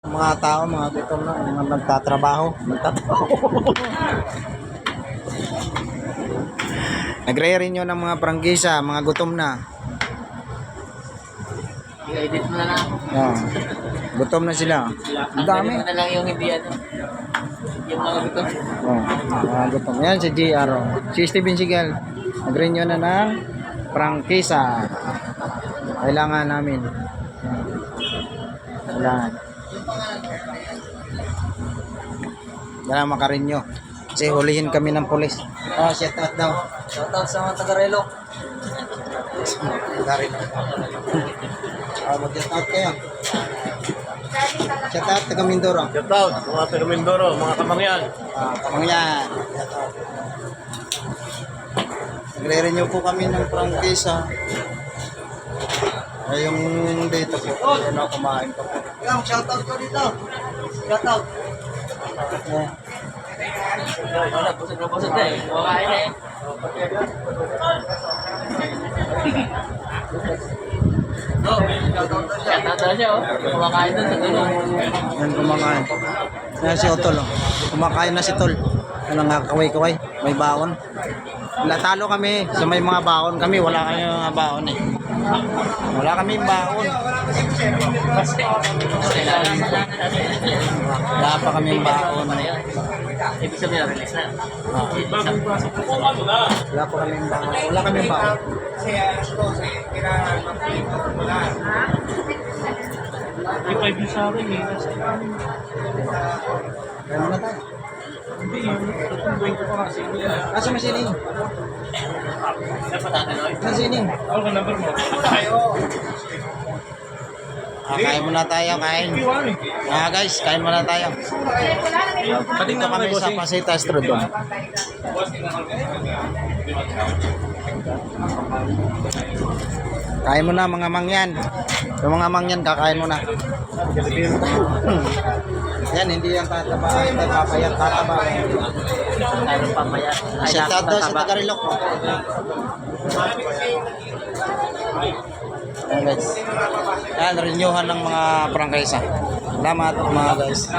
Mga tao, mga gutom na, mga nagtatrabaho. Nagre-renew ng mga prangkisa, mga gutom na. I-edit mo na lang. Oh, gutom na sila. Ang dami. Mo na lang yung hindi ano. Yung mga gutom. Oh, mga gutom. Yan si GR. Oh. Si Steven Seagal. Nag-renew na ng prangkisa. Kailangan namin. Kailangan. Kailangan makarenew. Kasi hulihin kami ng pulis. Oh, shout out daw. Shout out sa mga taga-Relo. Taga-Relo. Oh, mag-shout out kayo. Shout out taga Mindoro. Shout out mga taga Mindoro, mga kamangyan. Kamangyan. Nagre-renew po kami ng prangkisa. Ay, yung dito po. Ano, kumain pa po. Yung shout out ko dito. Shout out. Wala, busog na busog na eh. Kumakain na eh. Shout out na siya oh. Kumakain doon sa dulo. Yan, kumakain. Yan si Otol. Oh. Kumakain na si Tol. Ano nga, kaway-kaway. May baon. Talo kami sa may mga baon kami. Wala kami mga baon eh. Wala kami baon. Wala pa kami baon. Ibig sabihin release na. Wala pa kami baon. Wala kami baon. May 5 views sa akin eh. Kaya muna tayo. Hindi, tutubuin ko pa kasi. Asa may sining? Dapat natin oh. May sining? Ako ka number mo. Kain muna tayo, kain. Guys, kain muna tayo. Dito kami sa Pasita Street. Kain muna mga mangyan. Yung mga mangyan, kakain muna. Yan, hindi yan tataba. Hindi papayat, tataba. Tayo pamaya. Shout out daw sa Taga-Rilok. Ayan guys. Yan, renewhan ng mga prangkisa. Salamat mga guys.